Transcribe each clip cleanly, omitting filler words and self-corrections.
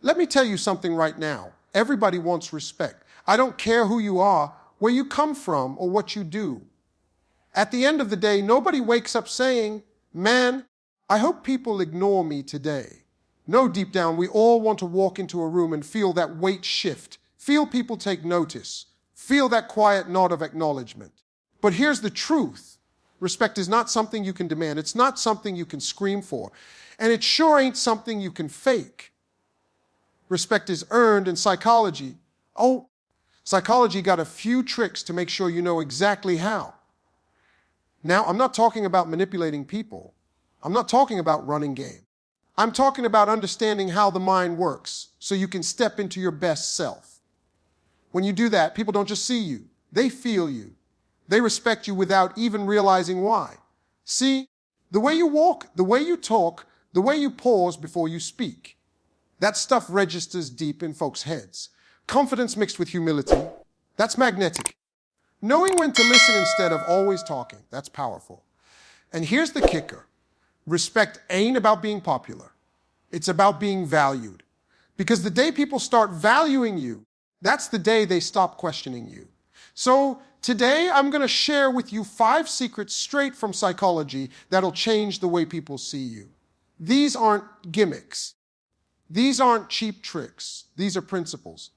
Let me tell you something right now. Everybody wants respect. I don't care who you are, where you come from, or what you do. At the end of the day, nobody wakes up saying, man, I hope people ignore me today. No, deep down, we all want to walk into a room and feel that weight shift, feel people take notice, feel that quiet nod of acknowledgement. But here's the truth. Respect is not something you can demand. It's not something you can scream for. And it sure ain't something you can fake. Respect is earned in psychology. Oh, psychology got a few tricks to make sure you know exactly how. Now, I'm not talking about manipulating people. I'm not talking about running game. I'm talking about understanding how the mind works so you can step into your best self. When you do that, people don't just see you. They feel you. They respect you without even realizing why. See, the way you walk, the way you talk, the way you pause before you speak, that stuff registers deep in folks' heads. Confidence mixed with humility, that's magnetic. Knowing when to listen instead of always talking, that's powerful. And here's the kicker. Respect ain't about being popular. It's about being valued. Because the day people start valuing you, that's the day they stop questioning you. So today I'm going to share with you 5 secrets straight from psychology that'll change the way people see you. These aren't gimmicks. These aren't cheap tricks. These are principles.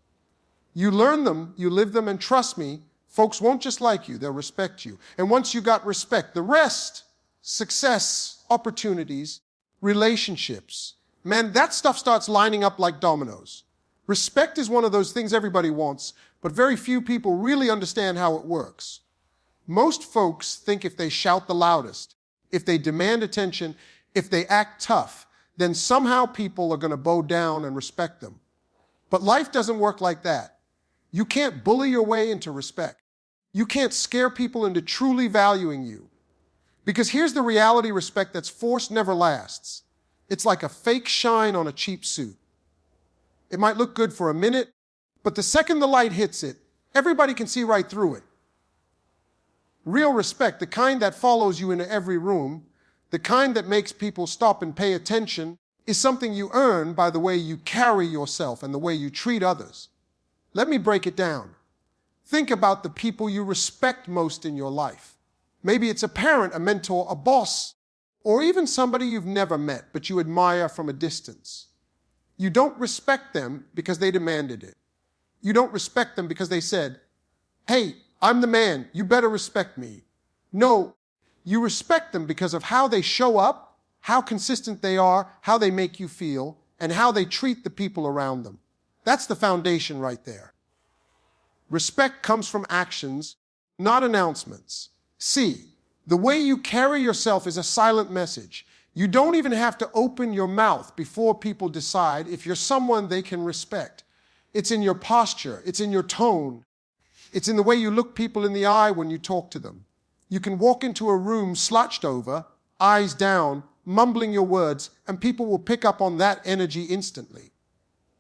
You learn them, you live them, and trust me, folks won't just like you, they'll respect you. And once you got respect, the rest, success, opportunities, relationships, man, that stuff starts lining up like dominoes. Respect is one of those things everybody wants, but very few people really understand how it works. Most folks think if they shout the loudest, if they demand attention, if they act tough, then somehow people are going to bow down and respect them. But life doesn't work like that. You can't bully your way into respect. You can't scare people into truly valuing you. Because here's the reality: respect that's forced never lasts. It's like a fake shine on a cheap suit. It might look good for a minute, but the second the light hits it, everybody can see right through it. Real respect, the kind that follows you into every room, the kind that makes people stop and pay attention, is something you earn by the way you carry yourself and the way you treat others. Let me break it down. Think about the people you respect most in your life. Maybe it's a parent, a mentor, a boss, or even somebody you've never met but you admire from a distance. You don't respect them because they demanded it. You don't respect them because they said, hey, I'm the man, you better respect me. No, you respect them because of how they show up, how consistent they are, how they make you feel, and how they treat the people around them. That's the foundation right there. Respect comes from actions, not announcements. See, the way you carry yourself is a silent message. You don't even have to open your mouth before people decide if you're someone they can respect. It's in your posture, it's in your tone, it's in the way you look people in the eye when you talk to them. You can walk into a room slouched over, eyes down, mumbling your words, and people will pick up on that energy instantly.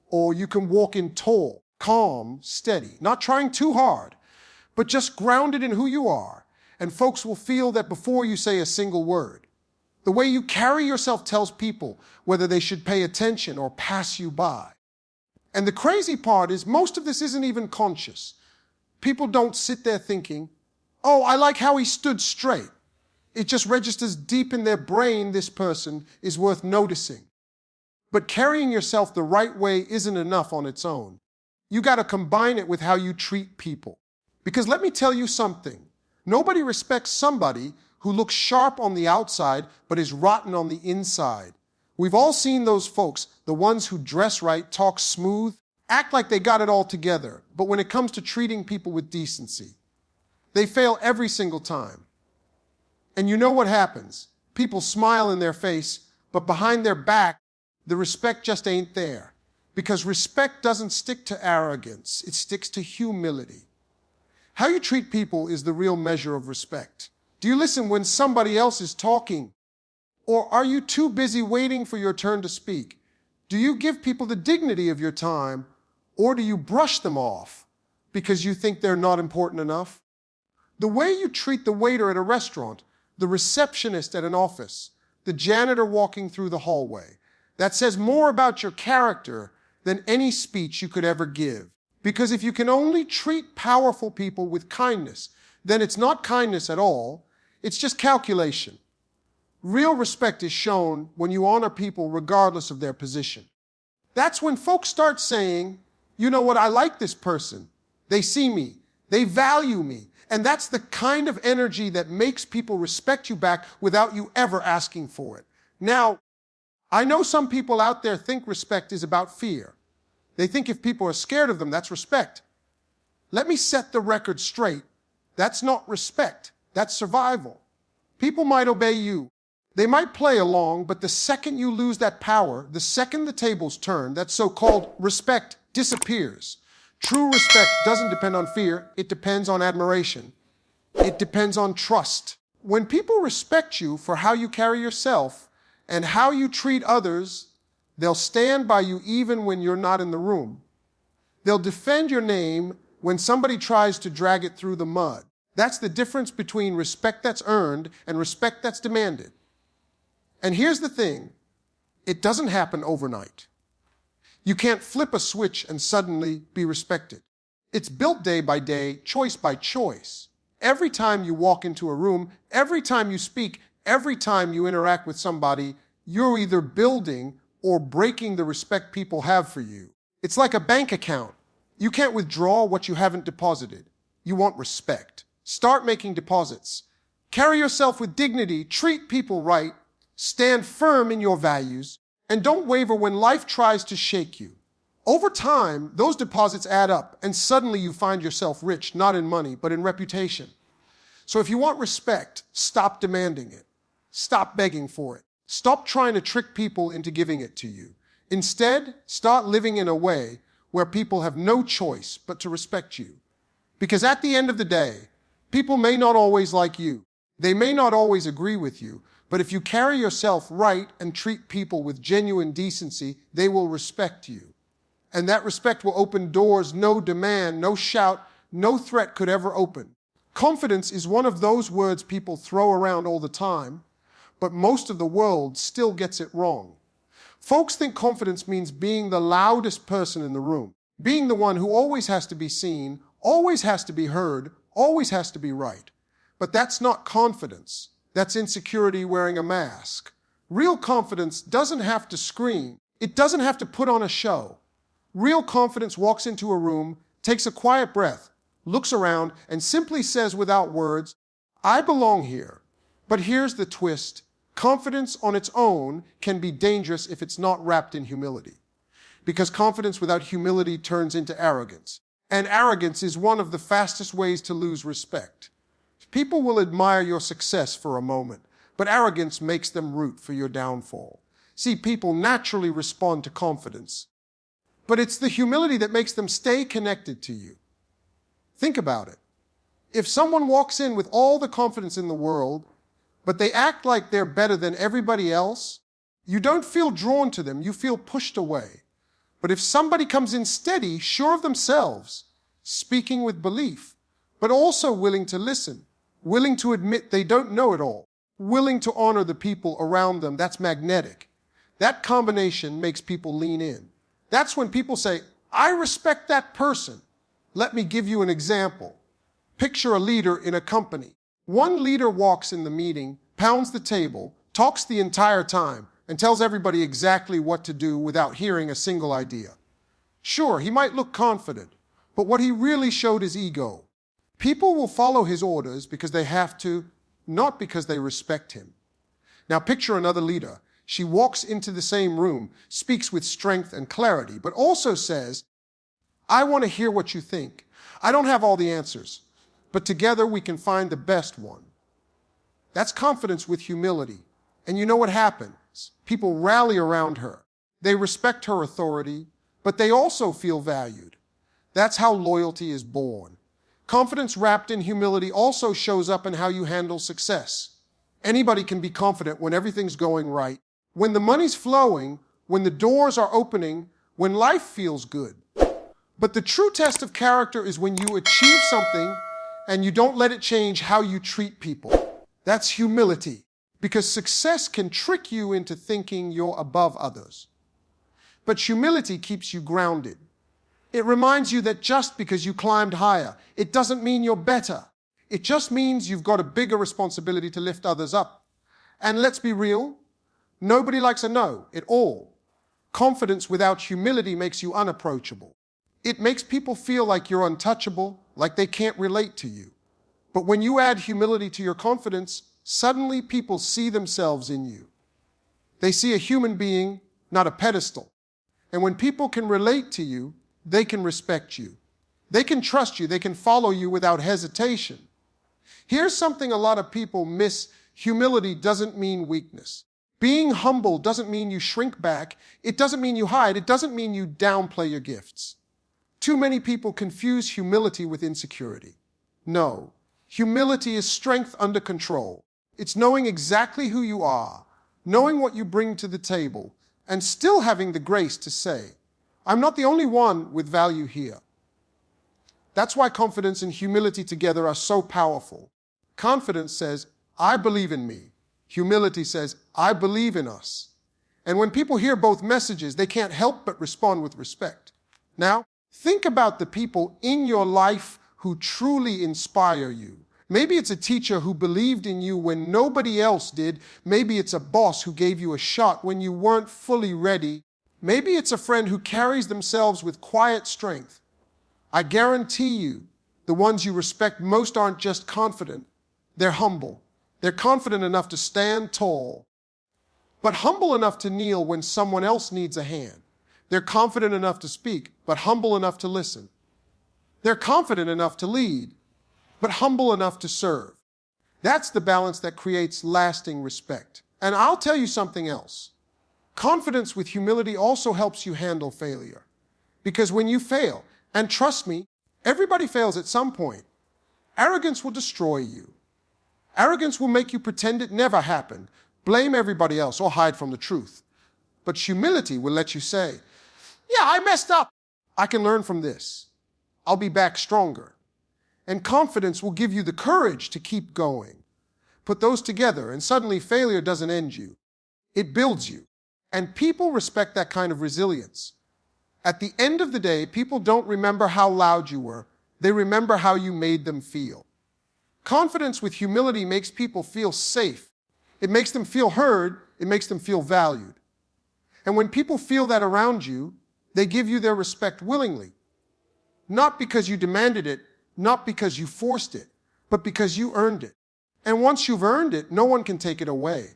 Or you can walk in tall, calm, steady, not trying too hard, but just grounded in who you are, and folks will feel that before you say a single word. The way you carry yourself tells people whether they should pay attention or pass you by. And the crazy part is most of this isn't even conscious. People don't sit there thinking, oh, I like how he stood straight. It just registers deep in their brain this person is worth noticing. But carrying yourself the right way isn't enough on its own. You got to combine it with how you treat people. Because let me tell you something. Nobody respects somebody who looks sharp on the outside but is rotten on the inside. We've all seen those folks, the ones who dress right, talk smooth, act like they got it all together, but when it comes to treating people with decency, they fail every single time. And you know what happens? People smile in their face, but behind their back, the respect just ain't there. Because respect doesn't stick to arrogance, it sticks to humility. How you treat people is the real measure of respect. Do you listen when somebody else is talking? Or are you too busy waiting for your turn to speak? Do you give people the dignity of your time, or do you brush them off because you think they're not important enough? The way you treat the waiter at a restaurant, the receptionist at an office, the janitor walking through the hallway, that says more about your character than any speech you could ever give. Because if you can only treat powerful people with kindness, then it's not kindness at all, it's just calculation. Real respect is shown when you honor people regardless of their position. That's when folks start saying, you know what, I like this person. They see me. They value me. And that's the kind of energy that makes people respect you back without you ever asking for it. Now, I know some people out there think respect is about fear. They think if people are scared of them, that's respect. Let me set the record straight. That's not respect. That's survival. People might obey you. They might play along, but the second you lose that power, the second the tables turn, that so-called respect disappears. True respect doesn't depend on fear. It depends on admiration. It depends on trust. When people respect you for how you carry yourself and how you treat others, they'll stand by you even when you're not in the room. They'll defend your name when somebody tries to drag it through the mud. That's the difference between respect that's earned and respect that's demanded. And here's the thing, it doesn't happen overnight. You can't flip a switch and suddenly be respected. It's built day by day, choice by choice. Every time you walk into a room, every time you speak, every time you interact with somebody, you're either building or breaking the respect people have for you. It's like a bank account. You can't withdraw what you haven't deposited. You want respect. Start making deposits. Carry yourself with dignity, treat people right, stand firm in your values, and don't waver when life tries to shake you. Over time, those deposits add up, and suddenly you find yourself rich, not in money, but in reputation. So if you want respect, stop demanding it. Stop begging for it. Stop trying to trick people into giving it to you. Instead, start living in a way where people have no choice but to respect you. Because at the end of the day, people may not always like you. They may not always agree with you, but if you carry yourself right and treat people with genuine decency, they will respect you. And that respect will open doors no demand, no shout, no threat could ever open. Confidence is one of those words people throw around all the time, but most of the world still gets it wrong. Folks think confidence means being the loudest person in the room, being the one who always has to be seen, always has to be heard, always has to be right. But that's not confidence. That's insecurity wearing a mask. Real confidence doesn't have to scream. It doesn't have to put on a show. Real confidence walks into a room, takes a quiet breath, looks around, and simply says without words, I belong here. But here's the twist. Confidence on its own can be dangerous if it's not wrapped in humility. Because confidence without humility turns into arrogance. And arrogance is one of the fastest ways to lose respect. People will admire your success for a moment, but arrogance makes them root for your downfall. See, people naturally respond to confidence, but it's the humility that makes them stay connected to you. Think about it. If someone walks in with all the confidence in the world, but they act like they're better than everybody else, you don't feel drawn to them, you feel pushed away. But if somebody comes in steady, sure of themselves, speaking with belief, but also willing to listen, willing to admit they don't know it all, willing to honor the people around them, that's magnetic. That combination makes people lean in. That's when people say, I respect that person. Let me give you an example. Picture a leader in a company. One leader walks in the meeting, pounds the table, talks the entire time, and tells everybody exactly what to do without hearing a single idea. Sure, he might look confident, but what he really showed is ego. People will follow his orders because they have to, not because they respect him. Now picture another leader. She walks into the same room, speaks with strength and clarity, but also says, I want to hear what you think. I don't have all the answers, but together we can find the best one. That's confidence with humility. And you know what happens? People rally around her. They respect her authority, but they also feel valued. That's how loyalty is born. Confidence wrapped in humility also shows up in how you handle success. Anybody can be confident when everything's going right, when the money's flowing, when the doors are opening, when life feels good. But the true test of character is when you achieve something and you don't let it change how you treat people. That's humility, because success can trick you into thinking you're above others. But humility keeps you grounded. It reminds you that just because you climbed higher, it doesn't mean you're better. It just means you've got a bigger responsibility to lift others up. And let's be real, nobody likes a no at all. Confidence without humility makes you unapproachable. It makes people feel like you're untouchable, like they can't relate to you. But when you add humility to your confidence, suddenly people see themselves in you. They see a human being, not a pedestal. And when people can relate to you, they can respect you. They can trust you. They can follow you without hesitation. Here's something a lot of people miss. Humility doesn't mean weakness. Being humble doesn't mean you shrink back. It doesn't mean you hide. It doesn't mean you downplay your gifts. Too many people confuse humility with insecurity. No, humility is strength under control. It's knowing exactly who you are, knowing what you bring to the table, and still having the grace to say, I'm not the only one with value here. That's why confidence and humility together are so powerful. Confidence says, I believe in me. Humility says, I believe in us. And when people hear both messages, they can't help but respond with respect. Now, think about the people in your life who truly inspire you. Maybe it's a teacher who believed in you when nobody else did. Maybe it's a boss who gave you a shot when you weren't fully ready. Maybe it's a friend who carries themselves with quiet strength. I guarantee you, the ones you respect most aren't just confident. They're humble. They're confident enough to stand tall, but humble enough to kneel when someone else needs a hand. They're confident enough to speak, but humble enough to listen. They're confident enough to lead, but humble enough to serve. That's the balance that creates lasting respect. And I'll tell you something else. Confidence with humility also helps you handle failure. Because when you fail, and trust me, everybody fails at some point, arrogance will destroy you. Arrogance will make you pretend it never happened, blame everybody else, or hide from the truth. But humility will let you say, yeah, I messed up. I can learn from this. I'll be back stronger. And confidence will give you the courage to keep going. Put those together, and suddenly failure doesn't end you. It builds you. And people respect that kind of resilience. At the end of the day, people don't remember how loud you were. They remember how you made them feel. Confidence with humility makes people feel safe. It makes them feel heard. It makes them feel valued. And when people feel that around you, they give you their respect willingly. Not because you demanded it, not because you forced it, but because you earned it. And once you've earned it, no one can take it away.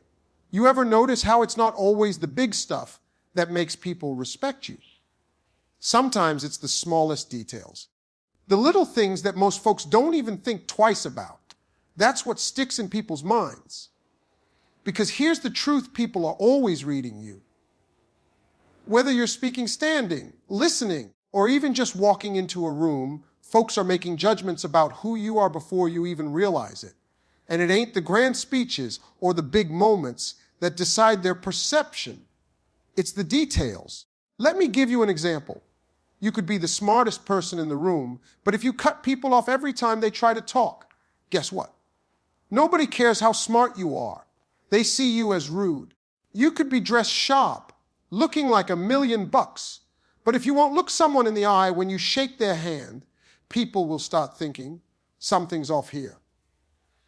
You ever notice how it's not always the big stuff that makes people respect you? Sometimes it's the smallest details. The little things that most folks don't even think twice about. That's what sticks in people's minds. Because here's the truth, people are always reading you. Whether you're speaking standing, listening, or even just walking into a room, folks are making judgments about who you are before you even realize it. And it ain't the grand speeches or the big moments that decide their perception. It's the details. Let me give you an example. You could be the smartest person in the room, but if you cut people off every time they try to talk, guess what? Nobody cares how smart you are. They see you as rude. You could be dressed sharp, looking like $1,000,000, but if you won't look someone in the eye when you shake their hand, people will start thinking something's off here.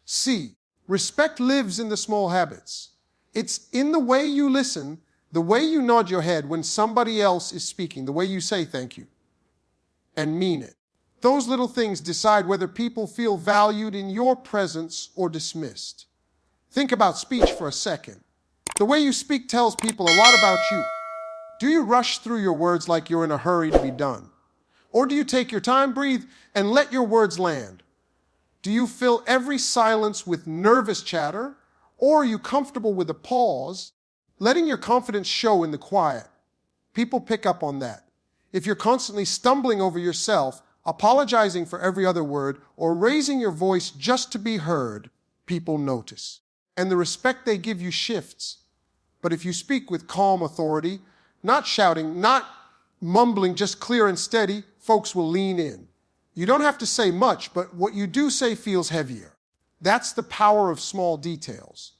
See, respect lives in the small habits. It's in the way you listen, the way you nod your head when somebody else is speaking, the way you say thank you and mean it. Those little things decide whether people feel valued in your presence or dismissed. Think about speech for a second. The way you speak tells people a lot about you. Do you rush through your words like you're in a hurry to be done? Or do you take your time, breathe, and let your words land? Do you fill every silence with nervous chatter? Or are you comfortable with a pause, letting your confidence show in the quiet? People pick up on that. If you're constantly stumbling over yourself, apologizing for every other word, or raising your voice just to be heard, people notice. And the respect they give you shifts. But if you speak with calm authority, not shouting, not mumbling, just clear and steady, folks will lean in. You don't have to say much, but what you do say feels heavier. That's the power of small details.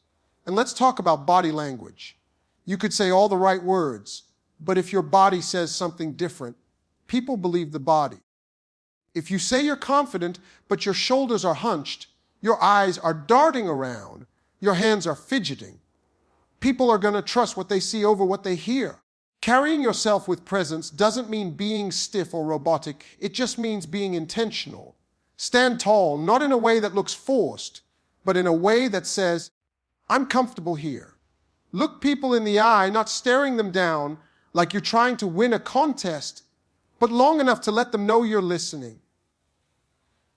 And let's talk about body language. You could say all the right words, But if your body says something different, people believe the body. If you say you're confident, but your shoulders are hunched, your eyes are darting around, your hands are fidgeting, people are going to trust what they see over what they hear. Carrying yourself with presence doesn't mean being stiff or robotic. It just means being intentional. Stand tall, not in a way that looks forced, but in a way that says, I'm comfortable here. Look people in the eye, not staring them down like you're trying to win a contest, but long enough to let them know you're listening.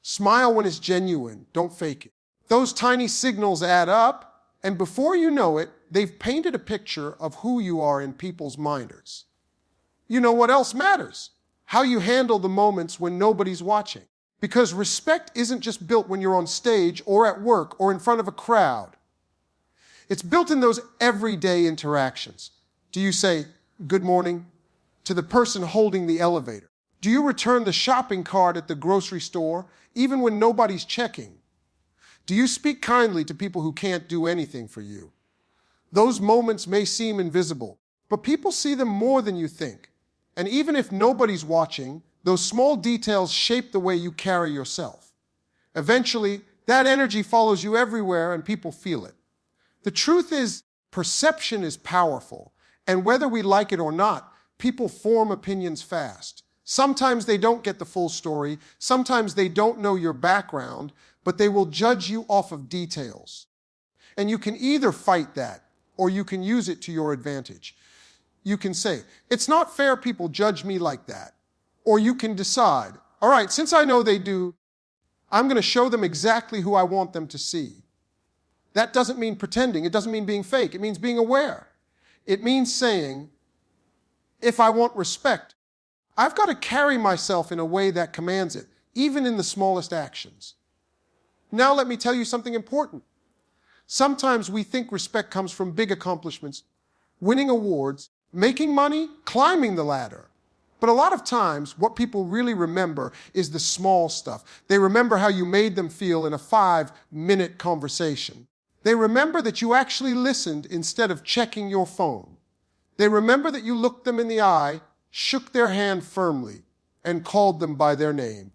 Smile when it's genuine. Don't fake it. Those tiny signals add up, and before you know it, they've painted a picture of who you are in people's minds. You know what else matters? How you handle the moments when nobody's watching. Because respect isn't just built when you're on stage or at work or in front of a crowd. It's built in those everyday interactions. Do you say, good morning, to the person holding the elevator? Do you return the shopping cart at the grocery store, even when nobody's checking? Do you speak kindly to people who can't do anything for you? Those moments may seem invisible, but people see them more than you think. And even if nobody's watching, those small details shape the way you carry yourself. Eventually, that energy follows you everywhere and people feel it. The truth is, perception is powerful, and whether we like it or not, people form opinions fast. Sometimes they don't get the full story, sometimes they don't know your background, but they will judge you off of details. And you can either fight that, or you can use it to your advantage. You can say, it's not fair people judge me like that. Or you can decide, all right, since I know they do, I'm going to show them exactly who I want them to see. That doesn't mean pretending. It doesn't mean being fake. It means being aware. It means saying, if I want respect, I've got to carry myself in a way that commands it, even in the smallest actions. Now let me tell you something important. Sometimes we think respect comes from big accomplishments, winning awards, making money, climbing the ladder. But a lot of times, what people really remember is the small stuff. They remember how you made them feel in a 5-minute conversation. They remember that you actually listened instead of checking your phone. They remember that you looked them in the eye, shook their hand firmly, and called them by their name.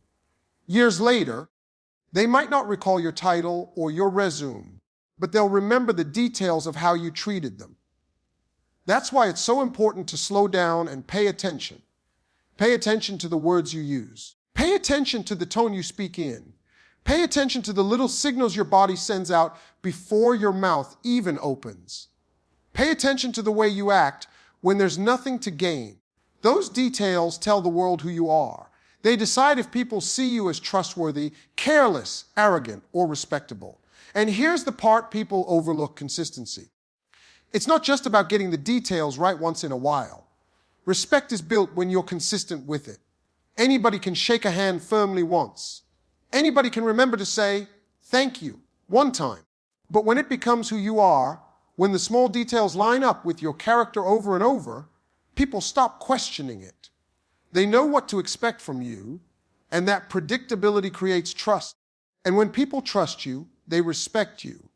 Years later, they might not recall your title or your resume, but they'll remember the details of how you treated them. That's why it's so important to slow down and pay attention. Pay attention to the words you use. Pay attention to the tone you speak in. Pay attention to the little signals your body sends out before your mouth even opens. Pay attention to the way you act when there's nothing to gain. Those details tell the world who you are. They decide if people see you as trustworthy, careless, arrogant, or respectable. And here's the part people overlook: consistency. It's not just about getting the details right once in a while. Respect is built when you're consistent with it. Anybody can shake a hand firmly once. Anybody can remember to say, thank you, one time. But when it becomes who you are, when the small details line up with your character over and over, people stop questioning it. They know what to expect from you, and that predictability creates trust. And when people trust you, they respect you.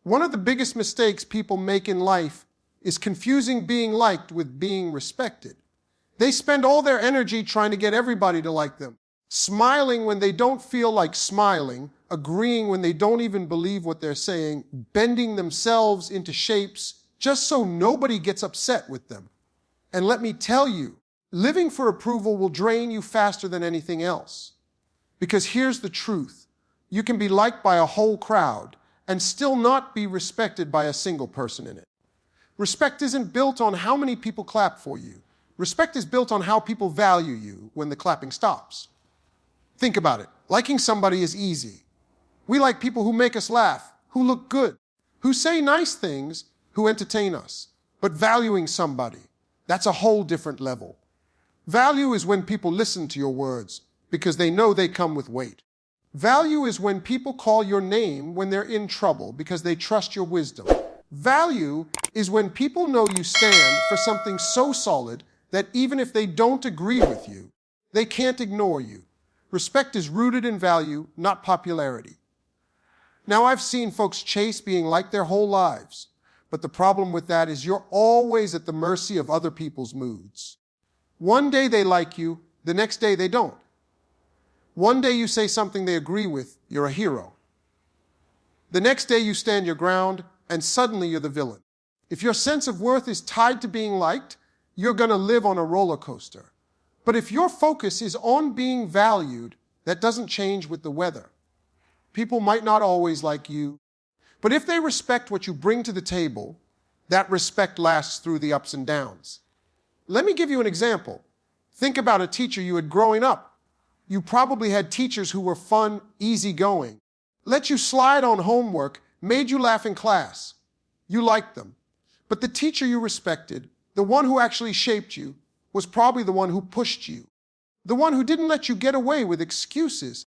One of the biggest mistakes people make in life is confusing being liked with being respected. They spend all their energy trying to get everybody to like them, smiling when they don't feel like smiling, agreeing when they don't even believe what they're saying, bending themselves into shapes just so nobody gets upset with them. And let me tell you, living for approval will drain you faster than anything else. Because here's the truth. You can be liked by a whole crowd and still not be respected by a single person in it. Respect isn't built on how many people clap for you. Respect is built on how people value you when the clapping stops. Think about it. Liking somebody is easy. We like people who make us laugh, who look good, who say nice things, who entertain us. But valuing somebody, that's a whole different level. Value is when people listen to your words because they know they come with weight. Value is when people call your name when they're in trouble because they trust your wisdom. Value is when people know you stand for something so solid that even if they don't agree with you, they can't ignore you. Respect is rooted in value, not popularity. Now, I've seen folks chase being liked their whole lives, But the problem with that is you're always at the mercy of other people's moods. One day they like you, the next day they don't. One day you say something they agree with, you're a hero. The next day you stand your ground, and suddenly you're the villain. If your sense of worth is tied to being liked, you're going to live on a roller coaster. But if your focus is on being valued, that doesn't change with the weather. People might not always like you, but if they respect what you bring to the table, that respect lasts through the ups and downs. Let me give you an example. Think about a teacher you had growing up. You probably had teachers who were fun, easygoing, let you slide on homework, made you laugh in class. You liked them. But the teacher you respected, the one who actually shaped you, was probably the one who pushed you, the one who didn't let you get away with excuses